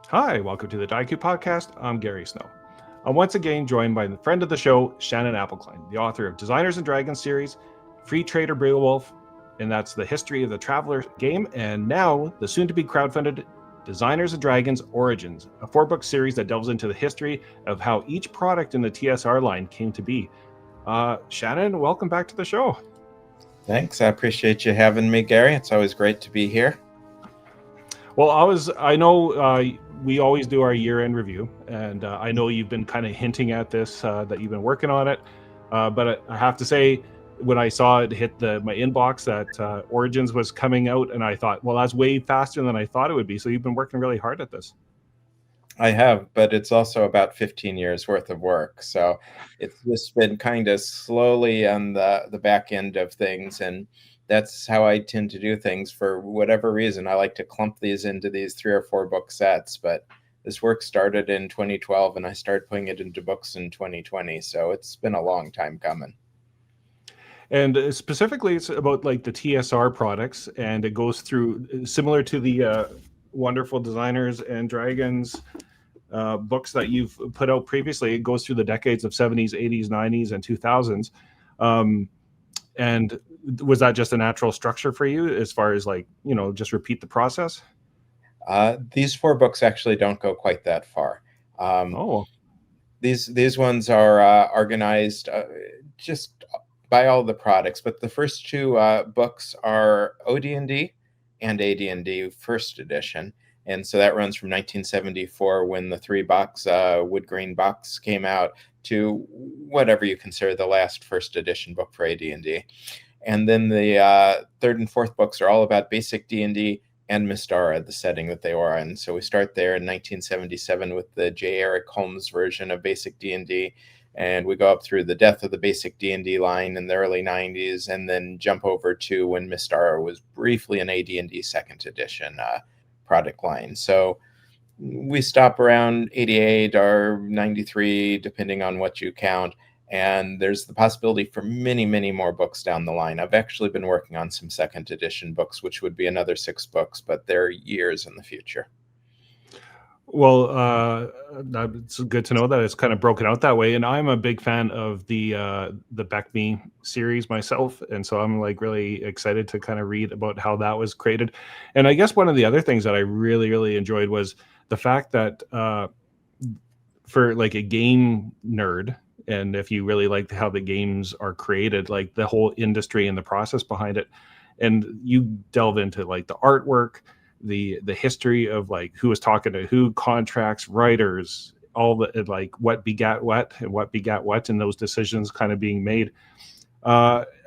Hi, welcome to the Daiku Podcast. I'm Gary Snow. I'm once again joined by the friend of the show, Shannon Appelcline, the author of Designers and Dragons series, Free Trader Beowulf, and that's the history of the Traveler game, and now the soon-to-be crowdfunded Designers and Dragons Origins, a 4-book series that delves into the history of how each product in the TSR line came to be. Shannon, welcome back to the show. Thanks. I appreciate you having me, Gary. It's always great to be here. Well, I know we always do our year-end review, and I know you've been kind of hinting at this, that you've been working on it, but I have to say, when I saw it hit my inbox that Origins was coming out, and I thought, well, that's way faster than I thought it would be, so you've been working really hard at this. I have, but it's also about 15 years worth of work, so it's just been kind of slowly on the back end of things, and that's how I tend to do things. For whatever reason, I like to clump these into these 3 or 4 book sets, but this work started in 2012 and I started putting it into books in 2020, so it's been a long time coming. And specifically, it's about like the TSR products, and it goes through similar to the wonderful Designers and Dragons books that you've put out previously. It goes through the decades of 70s, 80s, 90s, and 2000s. And was that just a natural structure for you, as far as like, just repeat the process? These 4 books actually don't go quite that far. These ones are organized just by all the products, but the first 2 books are OD&D and AD&D first edition. And so that runs from 1974, when the 3-box wood grain box came out, to whatever you consider the last first edition book for AD&D. And then the 3rd and 4th books are all about Basic D&D and Mystara, the setting that they were in. So we start there in 1977 with the J. Eric Holmes version of Basic D&D, and we go up through the death of the Basic D&D line in the early 90s, and then jump over to when Mystara was briefly an AD&D 2nd edition product line. So we stop around 88 or 93, depending on what you count. And there's the possibility for many, many more books down the line. I've actually been working on some 2nd edition books, which would be another 6 books, but they're years in the future. Well, it's good to know that it's kind of broken out that way. And I'm a big fan of the BECMI series myself, and so I'm like really excited to kind of read about how that was created. And I guess one of the other things that I really, really enjoyed was the fact that for like a game nerd, and if you really like how the games are created, like the whole industry and the process behind it, and you delve into like the artwork, the history of like who was talking to who, contracts, writers, all the like what begat what and what begat what, and those decisions kind of being made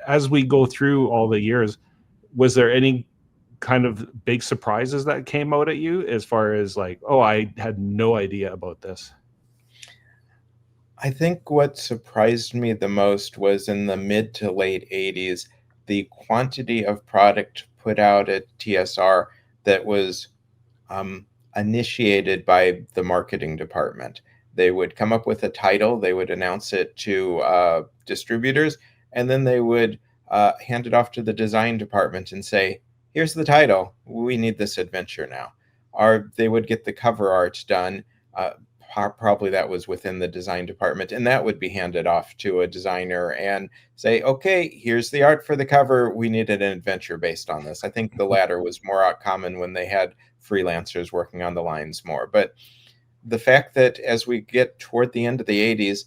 as we go through all the years. Was there any kind of big surprises that came out at you, as far as like, oh, I had no idea about this? I think what surprised me the most was in the mid to late 80s, the quantity of product put out at TSR that was initiated by the marketing department. They would come up with a title, they would announce it to distributors, and then they would hand it off to the design department and say, here's the title, we need this adventure now. Or they would get the cover art done. Probably that was within the design department, and that would be handed off to a designer and say, okay, here's the art for the cover, we needed an adventure based on this. I think the latter was more common when they had freelancers working on the lines more. But the fact that as we get toward the end of the 80s,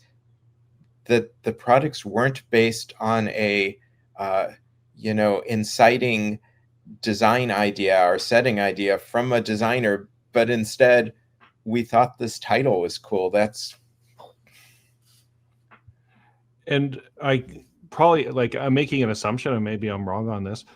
that the products weren't based on a inciting design idea or setting idea from a designer, but instead we thought this title was cool. And I probably, like, I'm making an assumption, and maybe I'm wrong on this.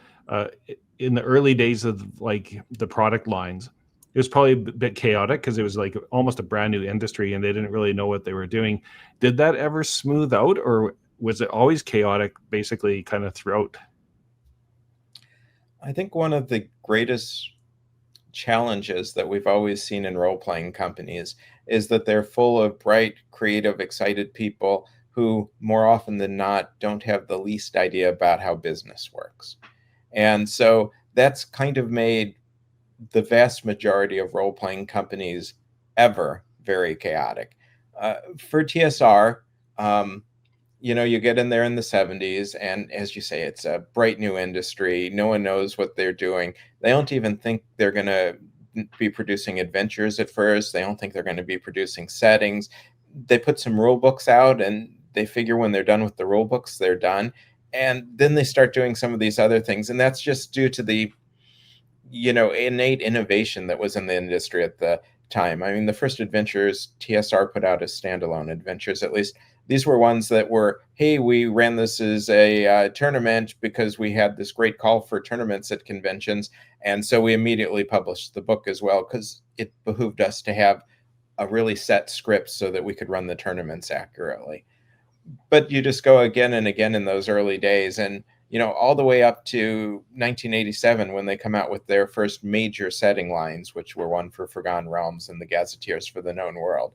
In the early days of like the product lines, it was probably a bit chaotic because it was like almost a brand new industry and they didn't really know what they were doing. Did that ever smooth out, or was it always chaotic basically kind of throughout? I think one of the greatest challenges that we've always seen in role-playing companies is that they're full of bright, creative, excited people who more often than not don't have the least idea about how business works. And so that's kind of made the vast majority of role-playing companies ever very chaotic. For TSR, you get in there in the 70s, and as you say, it's a bright new industry. No one knows what they're doing. They don't even think they're going to be producing adventures at first. They don't think they're going to be producing settings. They put some rule books out, and they figure when they're done with the rule books, they're done. And then they start doing some of these other things. And that's just due to the, innate innovation that was in the industry at the time. I mean, the first adventures TSR put out as standalone adventures, at least, these were ones that were, hey, we ran this as a tournament because we had this great call for tournaments at conventions. And so we immediately published the book as well, because it behooved us to have a really set script so that we could run the tournaments accurately. But you just go again and again in those early days, and all the way up to 1987, when they come out with their first major setting lines, which were one for Forgotten Realms and the Gazetteers for the Known World.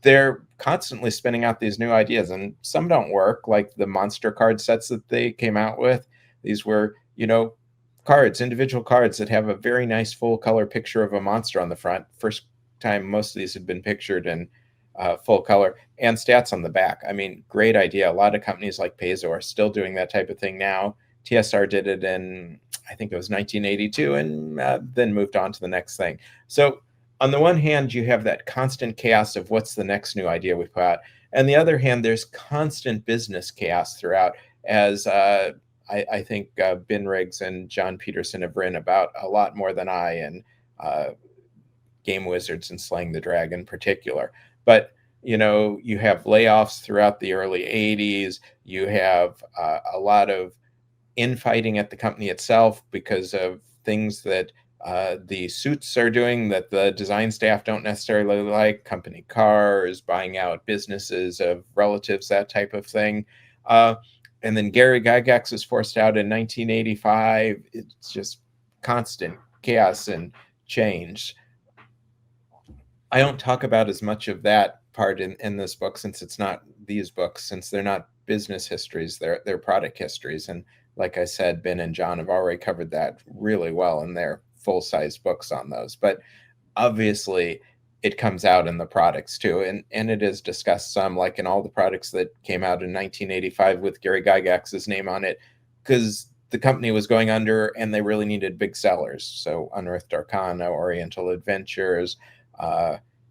They're constantly spinning out these new ideas, and some don't work, like the monster card sets that they came out with. These were, cards, individual cards that have a very nice full color picture of a monster on the front. First time most of these had been pictured in full color, and stats on the back. I mean, great idea. A lot of companies like Paizo are still doing that type of thing now. TSR did it in, I think it was 1982, and then moved on to the next thing. So on the one hand, you have that constant chaos of what's the next new idea we put out. And the other hand, there's constant business chaos throughout, as I think Ben Riggs and John Peterson have written about a lot more than I, and Game Wizards and Slaying the Dragon in particular. But, you have layoffs throughout the early 80s. You have a lot of infighting at the company itself because of things that the suits are doing that the design staff don't necessarily like, company cars, buying out businesses of relatives, that type of thing. And then Gary Gygax is forced out in 1985. It's just constant chaos and change. I don't talk about as much of that part in this book, since it's not these books, since they're not business histories, they're product histories. And like I said, Ben and John have already covered that really well in their full-size books on those. But obviously, it comes out in the products too. And it is discussed some, like in all the products that came out in 1985 with Gary Gygax's name on it, because the company was going under and they really needed big sellers. So Unearthed Arcana, Oriental Adventures,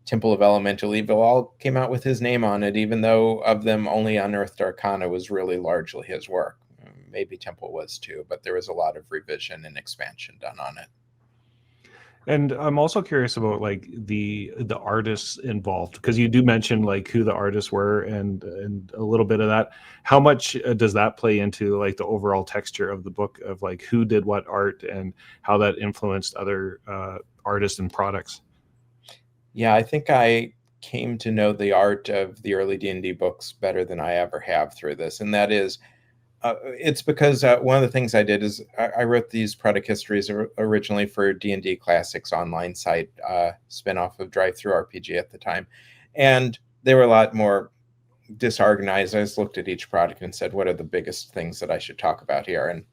Temple of Elemental Evil all came out with his name on it, even though of them only Unearthed Arcana was really largely his work. Maybe Temple was too, but there was a lot of revision and expansion done on it. And I'm also curious about like the artists involved, because you do mention like who the artists were and a little bit of that. How much does that play into like the overall texture of the book, of like who did what art and how that influenced other artists and products? Yeah, I think I came to know the art of the early D&D books better than I ever have through this. And that is, it's because one of the things I did is I wrote these product histories originally for D&D Classics online site, spinoff of DriveThruRPG at the time. And they were a lot more disorganized. I just looked at each product and said, what are the biggest things that I should talk about here? And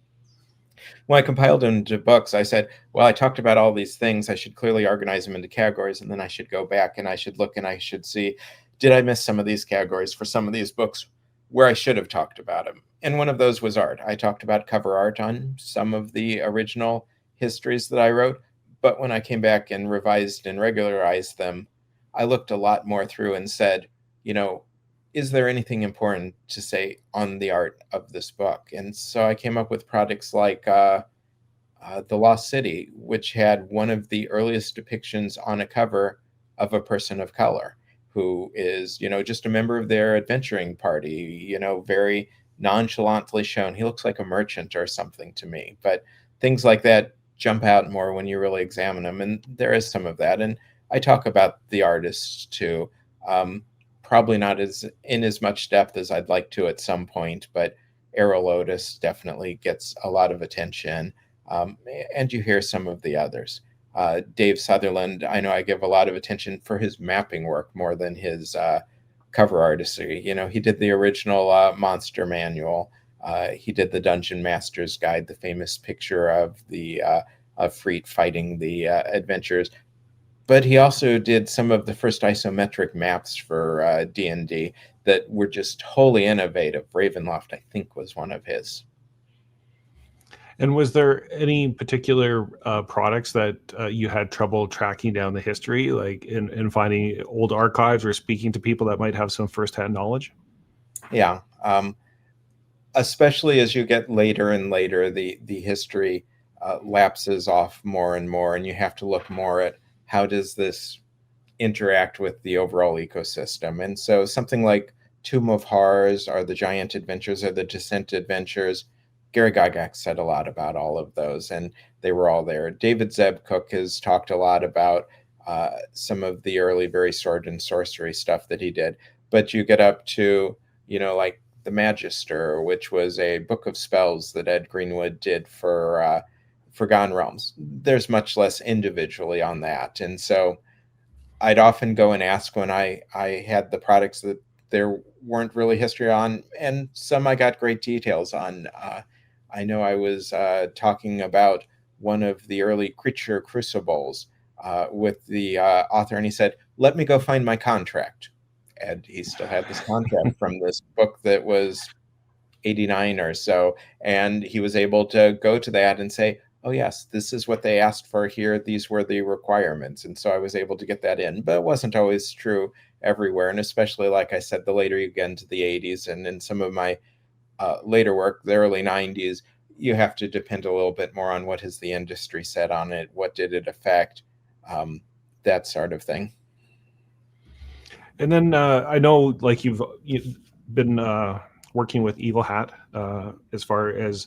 when I compiled them into books, I said, well, I talked about all these things. I should clearly organize them into categories, and then I should go back and I should look and I should see, did I miss some of these categories for some of these books where I should have talked about them? And one of those was art. I talked about cover art on some of the original histories that I wrote, but when I came back and revised and regularized them, I looked a lot more through and said, is there anything important to say on the art of this book? And so I came up with products like The Lost City, which had one of the earliest depictions on a cover of a person of color who is, just a member of their adventuring party, very nonchalantly shown. He looks like a merchant or something to me. But things like that jump out more when you really examine them. And there is some of that. And I talk about the artists too. Probably not in as much depth as I'd like to at some point, but Arrow Lotus definitely gets a lot of attention. And you hear some of the others. Dave Sutherland, I know I give a lot of attention for his mapping work more than his cover artistry. He did the original Monster Manual. He did the Dungeon Master's Guide, the famous picture of the of Freet fighting the adventures. but he also did some of the first isometric maps for D&D that were just wholly innovative. Ravenloft, I think, was one of his. And was there any particular products that you had trouble tracking down the history, like in finding old archives or speaking to people that might have some firsthand knowledge? Yeah. Especially as you get later and later, the history lapses off more and more, and you have to look more at how does this interact with the overall ecosystem. And so something like Tomb of Horrors or the Giant Adventures or the Descent Adventures, Gary Gygax said a lot about all of those, and they were all there. David Zeb Cook has talked a lot about some of the early very sword and sorcery stuff that he did. But you get up to, like the Magister, which was a book of spells that Ed Greenwood did for Forgotten Realms. There's much less individually on that. And so I'd often go and ask when I had the products that there weren't really history on, and some I got great details on. I know I was talking about one of the early Creature Crucibles with the author, and he said, "Let me go find my contract." And he still had this contract from this book that was 89 or so, and he was able to go to that and say, "Oh yes, this is what they asked for here. These were the requirements." And so I was able to get that in, but it wasn't always true everywhere. And especially, like I said, the later you get into the 80s and in some of my later work, the early 90s, you have to depend a little bit more on what has the industry said on it, what did it affect, that sort of thing. And then I know, like you've been working with Evil Hat as far as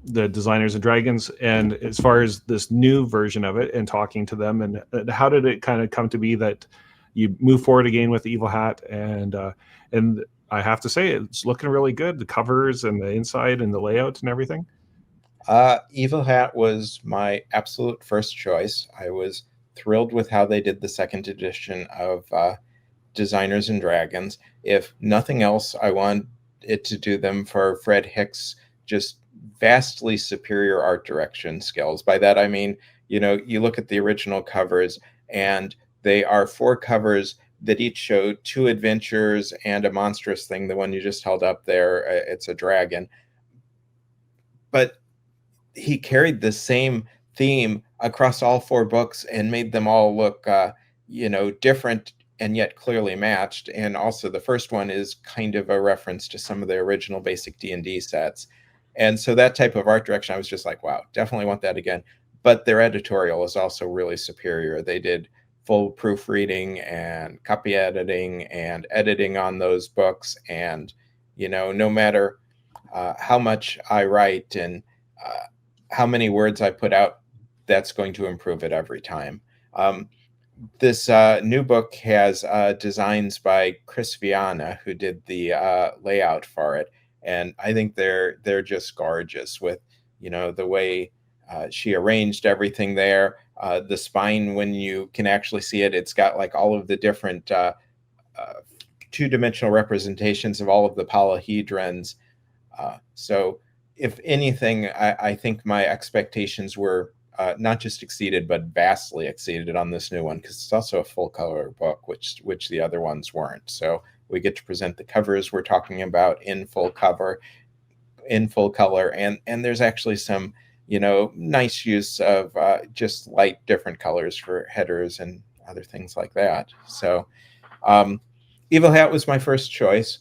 the Designers and Dragons, and as far as this new version of it, and talking to them, and how did it kind of come to be that you move forward again with Evil Hat? And I have to say, it's looking really good. The covers and the inside and the layout and everything. Evil Hat was my absolute first choice. I was thrilled with how they did the second edition of Designers and Dragons. If nothing else, I want it to do them for Fred Hicks' just vastly superior art direction skills. By that, I mean, you look at the original covers, and they are 4 covers that each show 2 adventures and a monstrous thing. The one you just held up there, it's a dragon. But he carried the same theme across all 4 books and made them all look, different and yet clearly matched. And also the first one is kind of a reference to some of the original Basic D&D sets. And so that type of art direction, I was just like, wow, definitely want that again. But their editorial is also really superior. They did full proofreading and copy editing and editing on those books. And, no matter how much I write and how many words I put out, that's going to improve it every time. This new book has designs by Chris Viana, who did the layout for it. And I think they're just gorgeous with, the way she arranged everything there. The spine, when you can actually see it, it's got like all of the different 2-dimensional representations of all of the polyhedrons. So if anything, I think my expectations were not just exceeded, but vastly exceeded on this new one, because it's also a full color book, which the other ones weren't. So we get to present the covers we're talking about in full color, and there's actually some, nice use of just light different colors for headers and other things like that. So Evil Hat was my first choice.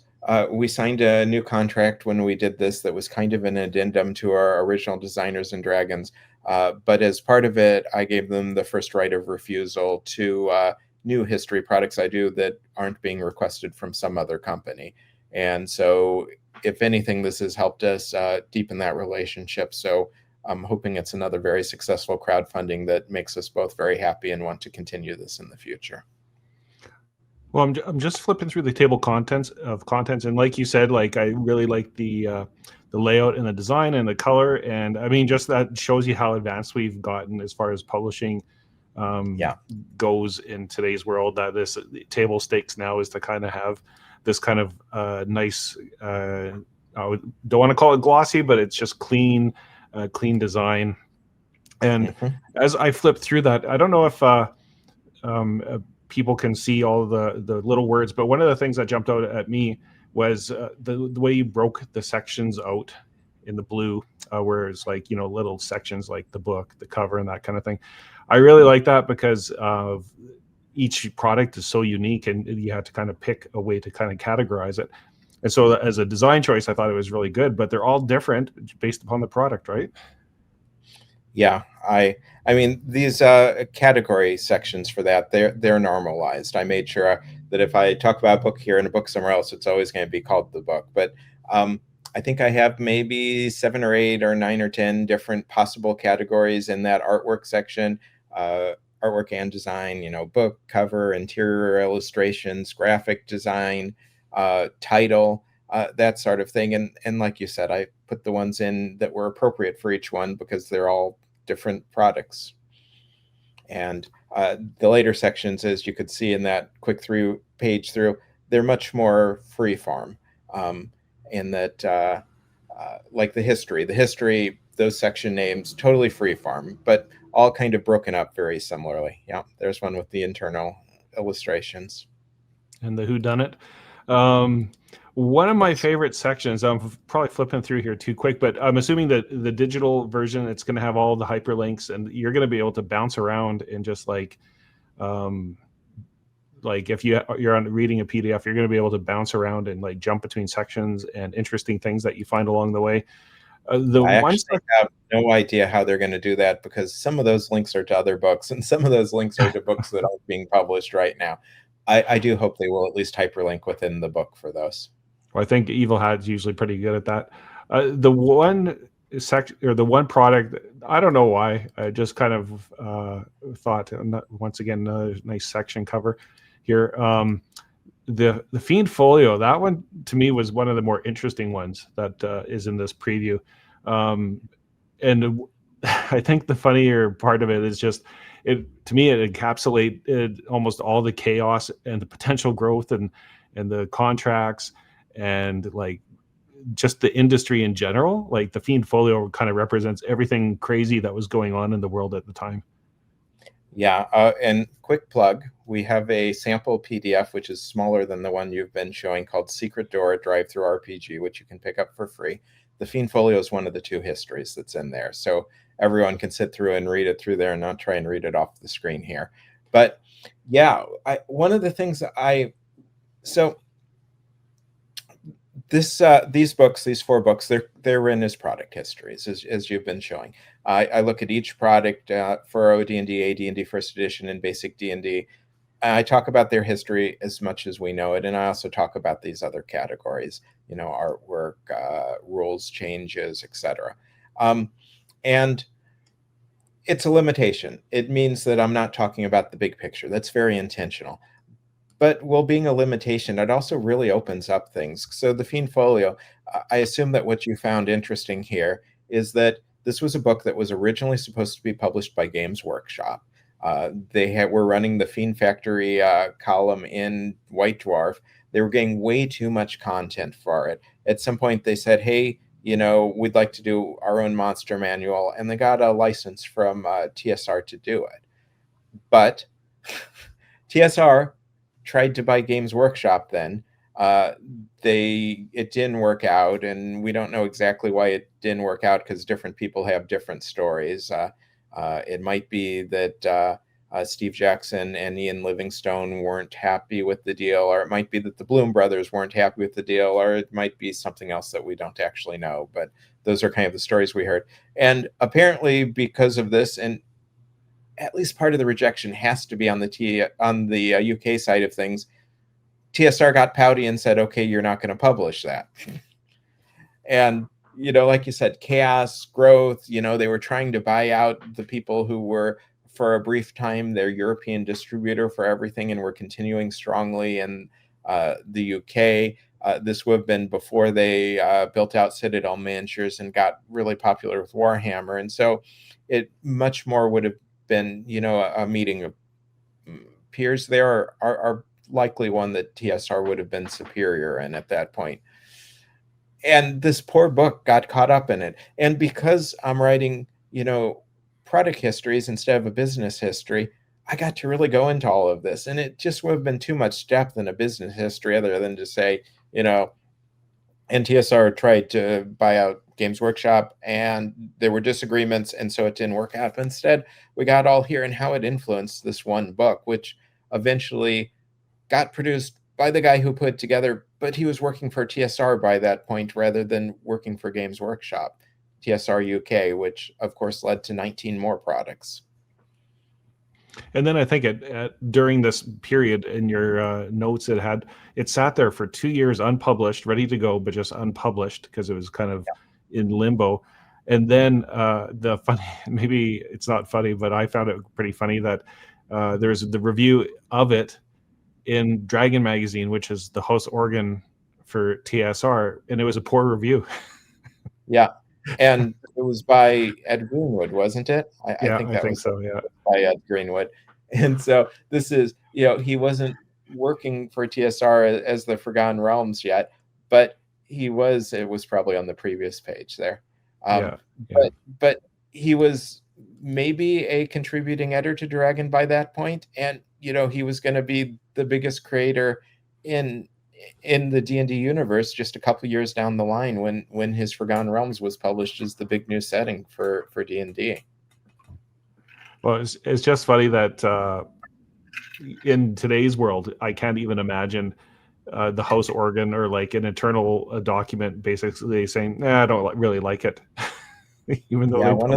We signed a new contract when we did this that was kind of an addendum to our original Designers and Dragons. But as part of it, I gave them the first right of refusal to new history products I do that aren't being requested from some other company. And so if anything, this has helped us deepen that relationship. So I'm hoping it's another very successful crowdfunding that makes us both very happy and want to continue this in the future. Well, I'm just flipping through the table contents, and like you said, like I really like the layout and the design and the color, and I mean, just that shows you how advanced we've gotten as far as publishing goes in today's world. That this table stakes now is to kind of have this kind of nice, I don't want to call it glossy, but it's just clean design. And as I flip through that, I don't know if people can see all the little words. But one of the things that jumped out at me was the way you broke the sections out in the blue, where it's like, little sections like the book, the cover, and that kind of thing. I really like that because each product is so unique, and you have to kind of pick a way to kind of categorize it. And so as a design choice, I thought it was really good, but they're all different based upon the product, right? Yeah, I mean, these category sections for that, they're normalized. I made sure that if I talk about a book here and a book somewhere else, it's always going to be called the book. But I think I have maybe 7 or 8 or 9 or 10 different possible categories in that artwork section. Artwork and design, book cover, interior illustrations, graphic design, title, that sort of thing. And like you said, I put the ones in that were appropriate for each one because they're all different products. And the later sections, as you could see in that quick page through, they're much more freeform, in that, like the history, those section names, totally freeform, but all kind of broken up very similarly. Yeah, there's one with the internal illustrations. And the whodunit. One of my favorite sections, I'm probably flipping through here too quick, but I'm assuming that the digital version, it's going to have all the hyperlinks, and you're going to be able to bounce around and just like if you're on reading a PDF, you're going to be able to bounce around and like jump between sections and interesting things that you find along the way. I actually have no idea how they're going to do that, because some of those links are to other books and some of those links are to books that aren't being published right now. I do hope they will at least hyperlink within the book for those. Well, I think Evil Hat's usually pretty good at that. The one section or the one product, I don't know why, I just kind of thought, once again, another nice section cover here. The Fiend Folio, that one to me was one of the more interesting ones that is in this preview. And I think the funnier part of it is just, to me, it encapsulated almost all the chaos and the potential growth and the contracts and like just the industry in general. Like the Fiend Folio kind of represents everything crazy that was going on in the world at the time. Yeah, and quick plug, we have a sample PDF, which is smaller than the one you've been showing, called Secret Door DriveThruRPG, which you can pick up for free. The Fiend Folio is one of the 2 histories that's in there, so everyone can sit through and read it through there and not try and read it off the screen here. But yeah, one of the things these books, these 4 books, they're written as product histories, as you've been showing. I look at each product for OD&D, AD&D First Edition, and Basic D&D. I talk about their history as much as we know it, and I also talk about these other categories, artwork, rules changes, etc. And it's a limitation. It means that I'm not talking about the big picture. That's very intentional. But while being a limitation, it also really opens up things. So the Fiend Folio, I assume that what you found interesting here is that this was a book that was originally supposed to be published by Games Workshop. They were running the Fiend Factory column in White Dwarf. They were getting way too much content for it. At some point, they said, hey, we'd like to do our own monster manual. And they got a license from TSR to do it. But TSR tried to buy Games Workshop then. It didn't work out, and we don't know exactly why it didn't work out, because different people have different stories. It might be that Steve Jackson and Ian Livingstone weren't happy with the deal, or it might be that the Bloom brothers weren't happy with the deal, or it might be something else that we don't actually know. But those are kind of the stories we heard. And apparently because of this, and at least part of the rejection has to be on the UK side of things, TSR got pouty and said, okay, you're not going to publish that. And, like you said, chaos, growth, they were trying to buy out the people who were, for a brief time, their European distributor for everything, and were continuing strongly in the UK. This would have been before they built out Citadel Miniatures and got really popular with Warhammer. And so it much more would have been, a meeting of peers there, are likely one that TSR would have been superior in at that point. And this poor book got caught up in it. And because I'm writing, product histories instead of a business history, I got to really go into all of this, and it just would have been too much depth in a business history other than to say, NTSR tried to buy out Games Workshop and there were disagreements, and so it didn't work out. But instead, we got all here and how it influenced this one book, which eventually got produced by the guy who put it together, but he was working for TSR by that point rather than working for Games Workshop, TSR UK, which of course led to 19 more products. And then I think during this period in your notes, it sat there for 2 years unpublished, ready to go, but just unpublished because it was kind of in limbo. And then the funny, maybe it's not funny, but I found it pretty funny that there's the review of it in Dragon Magazine, which is the host organ for TSR, and it was a poor review. Yeah. And it was by Ed Greenwood, wasn't it? I think so. Yeah, by Ed Greenwood. And so this is, he wasn't working for TSR as the Forgotten Realms yet, but it was probably on the previous page there. But he was maybe a contributing editor to Dragon by that point, and he was going to be the biggest creator in the D&D universe just a couple years down the line when his Forgotten Realms was published as the big new setting for D&D. Well, it's just funny that in today's world, I can't even imagine the house organ or like an internal document basically saying, "Nah, I don't really like it." Even though one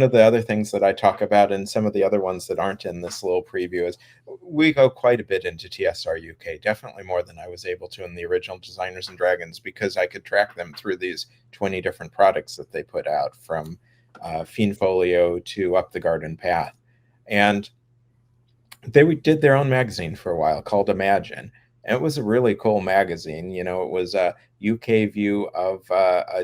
of the other things that I talk about in some of the other ones that aren't in this little preview is we go quite a bit into TSR UK, definitely more than I was able to in the original Designers and Dragons, because I could track them through these 20 different products that they put out, from Fiendfolio to Up the Garden Path. And they did their own magazine for a while called Imagine. And it was a really cool magazine. It was a UK view of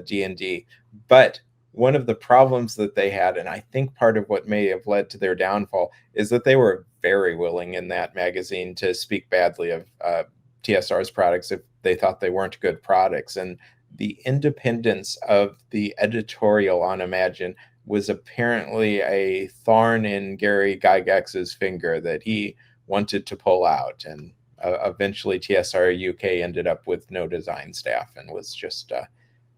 D&D. But one of the problems that they had, and I think part of what may have led to their downfall, is that they were very willing in that magazine to speak badly of TSR's products if they thought they weren't good products. And the independence of the editorial on Imagine was apparently a thorn in Gary Gygax's finger that he wanted to pull out. And eventually TSR UK ended up with no design staff and was just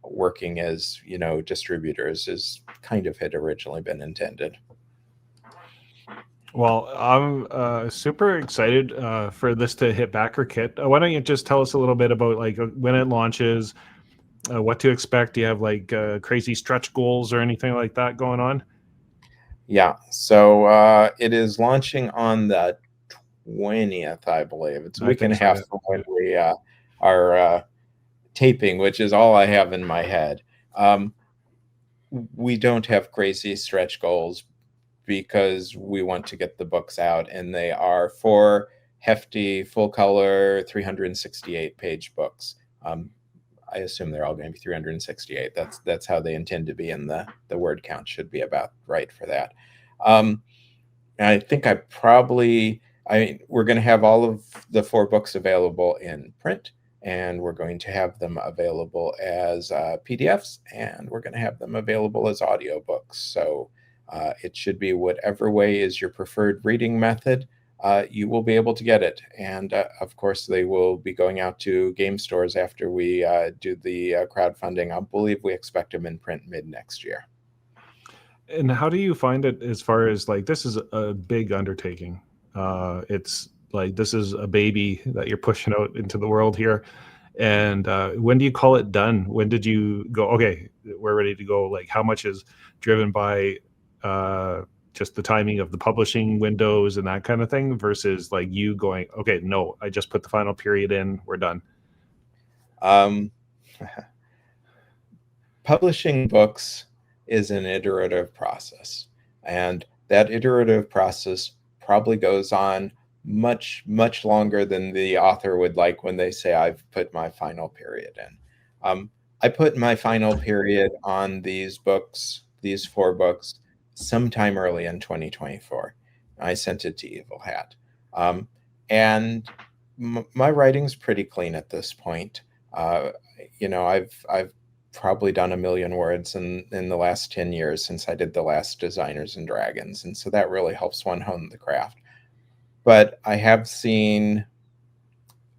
working as distributors, as kind of had originally been intended. Well, I'm super excited for this to hit Backerkit. Why don't you just tell us a little bit about like when it launches, what to expect? Do you have like crazy stretch goals or anything like that going on? Yeah, so it is launching on the 20th, I believe. It's a week and a half from when we are taping, which is all I have in my head. We don't have crazy stretch goals because we want to get the books out, and they are 4 hefty, full color, 368 page books. I assume they're all going to be 368. That's how they intend to be, and the word count should be about right for that. I think we're going to have all of the 4 books available in print, and we're going to have them available as PDFs, and we're going to have them available as audiobooks. So it should be whatever way is your preferred reading method, you will be able to get it. And of course, they will be going out to game stores after we do the crowdfunding. I believe we expect them in print mid next year. And how do you find it as far as like, this is a big undertaking? It's like, this is a baby that you're pushing out into the world here. And when do you call it done? When did you go, okay, we're ready to go? Like, how much is driven by just the timing of the publishing windows and that kind of thing versus like you going, okay, no, I just put the final period in, we're done? Publishing books is an iterative process, and that iterative process probably goes on much, much longer than the author would like when they say, I've put my final period in. I put my final period on these 4 books, sometime early in 2024. I sent it to Evil Hat. And my writing's pretty clean at this point. I've probably done 1,000,000 words in the last 10 years since I did the last Designers and Dragons. And so that really helps one hone the craft. But I have seen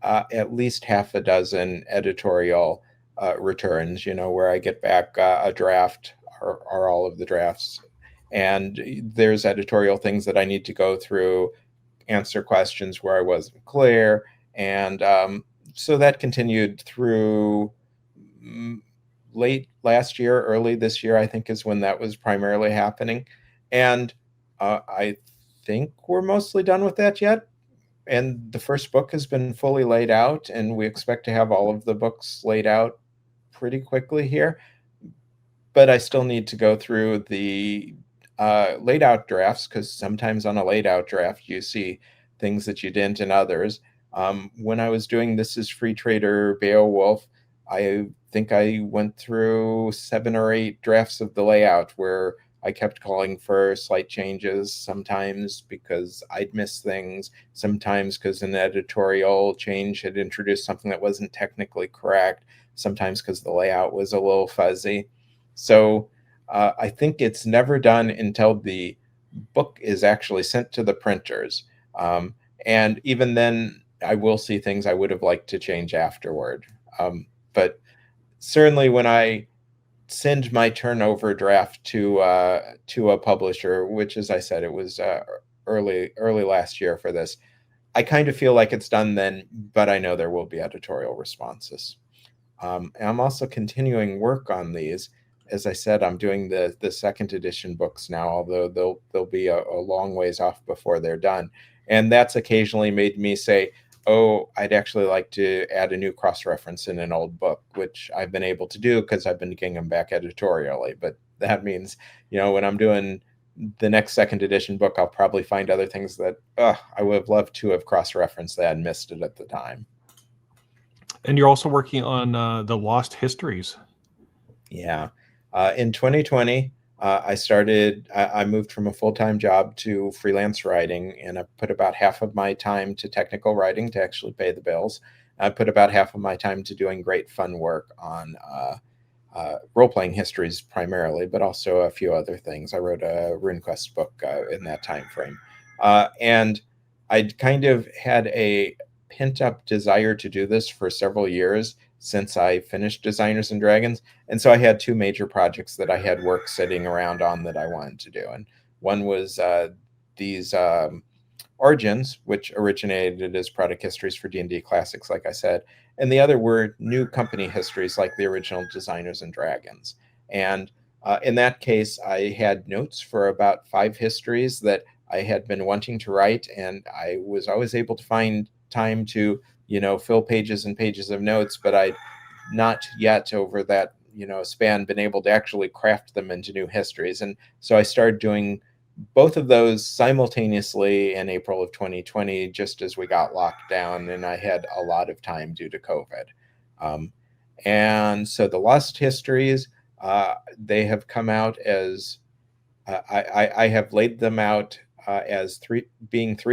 at least half a dozen editorial returns, where I get back a draft or all of the drafts. And there's editorial things that I need to go through, answer questions where I wasn't clear. And so that continued through late last year, early this year, I think is when that was primarily happening. And I think we're mostly done with that yet. And the first book has been fully laid out, and we expect to have all of the books laid out pretty quickly here. But I still need to go through the laid out drafts, because sometimes on a laid out draft, you see things that you didn't in others. When I was doing This is Free Trader Beowulf, I think I went through 7 or 8 drafts of the layout where I kept calling for slight changes, sometimes because I'd missed things, sometimes because an editorial change had introduced something that wasn't technically correct, sometimes because the layout was a little fuzzy. So I think it's never done until the book is actually sent to the printers. And even then, I will see things I would have liked to change afterward. But certainly when I send my turnover draft to a publisher, which, as I said, it was early last year for this, I kind of feel like it's done then, but I know there will be editorial responses. And I'm also continuing work on these. As I said, I'm doing the second edition books now, although they'll be a long ways off before they're done. And that's occasionally made me say, oh, I'd actually like to add a new cross-reference in an old book, which I've been able to do because I've been getting them back editorially. But that means, when I'm doing the next second edition book, I'll probably find other things that I would have loved to have cross-referenced that and missed it at the time. And you're also working on the Lost Histories. Yeah. In 2020, I moved from a full-time job to freelance writing, and I put about half of my time to technical writing to actually pay the bills. I put about half of my time to doing great fun work on role-playing histories primarily, but also a few other things. I wrote a RuneQuest book in that time frame. And I'd kind of had a pent-up desire to do this for several years since I finished Designers and Dragons. And so I had 2 major projects that I had work sitting around on that I wanted to do. And one was these Origins, which originated as product histories for D&D classics, like I said. And the other were new company histories, like the original Designers and Dragons. And in that case, I had notes for about 5 histories that I had been wanting to write. And I was always able to find time to fill pages and pages of notes, but I'd not yet over that, span been able to actually craft them into new histories. And so I started doing both of those simultaneously in April of 2020, just as we got locked down, and I had a lot of time due to COVID. And so the Lost Histories, they have come out as, I have laid them out as 3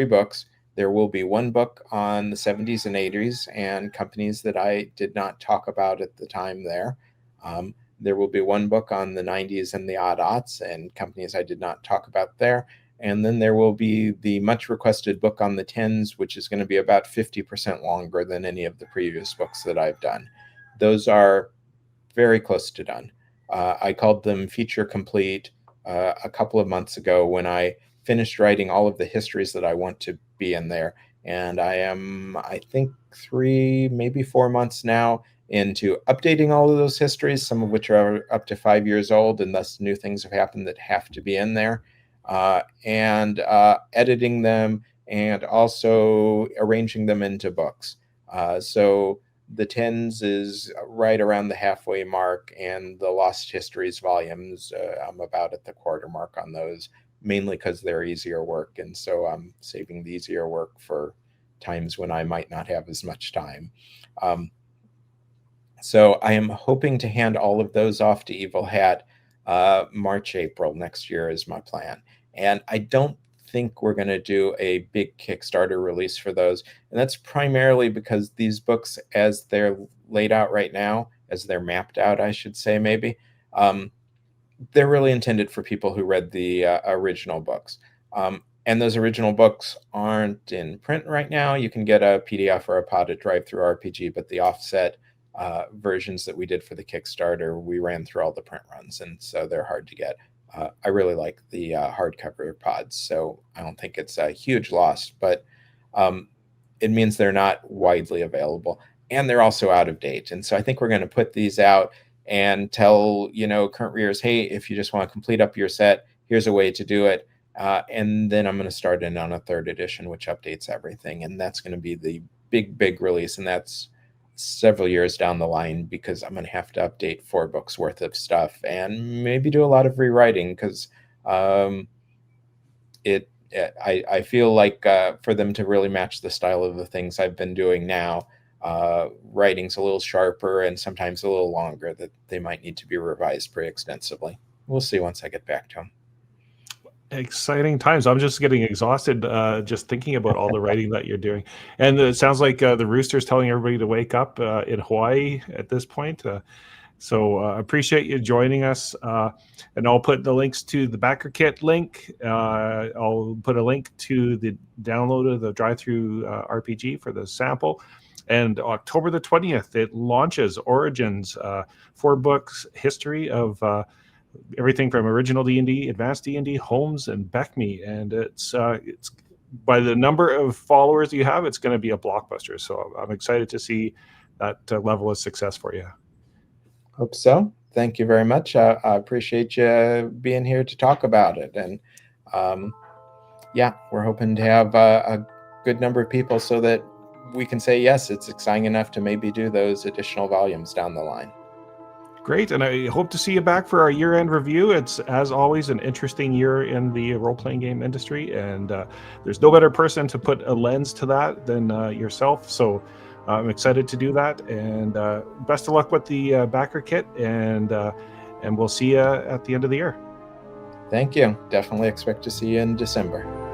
books. There will be 1 book on the 70s and 80s and companies that I did not talk about at the time there. There will be 1 book on the 90s and the odd aughts and companies I did not talk about there. And then there will be the much requested book on the 10s, which is going to be about 50% longer than any of the previous books that I've done. Those are very close to done. I called them feature complete a couple of months ago when I finished writing all of the histories that I want to be in there. And I am, I think, 3, maybe 4 months now into updating all of those histories, some of which are up to 5 years old, and thus new things have happened that have to be in there, and editing them and also arranging them into books. So the 10s is right around the halfway mark, and the Lost Histories volumes, I'm about at the quarter mark on those, mainly because they're easier work. And so I'm saving the easier work for times when I might not have as much time. So I am hoping to hand all of those off to Evil Hat March, April next year is my plan. And I don't think we're going to do a big Kickstarter release for those. And that's primarily because these books, as they're laid out right now, as they're mapped out, I should say, maybe. They're really intended for people who read the original books. And those original books aren't in print right now. You can get a PDF or a pod at DriveThruRPG, but the offset versions that we did for the Kickstarter, we ran through all the print runs, and so they're hard to get. I really like the hardcover pods, so I don't think it's a huge loss, but it means they're not widely available, and they're also out of date. And so I think we're going to put these out and tell, current readers, hey, if you just want to complete up your set, here's a way to do it. And then I'm going to start in on a 3rd edition, which updates everything. And that's going to be the big release. And that's several years down the line, because I'm going to have to update 4 books worth of stuff and maybe do a lot of rewriting, because I feel like for them to really match the style of the things I've been doing now, writing's a little sharper and sometimes a little longer, that they might need to be revised pretty extensively. We'll see once I get back to them. Exciting times. I'm just getting exhausted just thinking about all the writing that you're doing. And it sounds like the rooster's telling everybody to wake up in Hawaii at this point. So appreciate you joining us. And I'll put the links to the Backerkit link. I'll put a link to the download of the DriveThruRPG for the sample. And October the 20th, it launches Origins, 4 books, history of everything from original D&D, advanced D&D, Holmes, and BECMI. And it's by the number of followers you have, it's going to be a blockbuster. So I'm excited to see that level of success for you. Hope so. Thank you very much. I appreciate you being here to talk about it. And yeah, we're hoping to have a good number of people so that we can say, yes, it's exciting enough to maybe do those additional volumes down the line. Great. And I hope to see you back for our year-end review. It's, as always, an interesting year in the role-playing game industry. And there's no better person to put a lens to that than yourself. So I'm excited to do that. And best of luck with the Backerkit. And we'll see you at the end of the year. Thank you. Definitely expect to see you in December.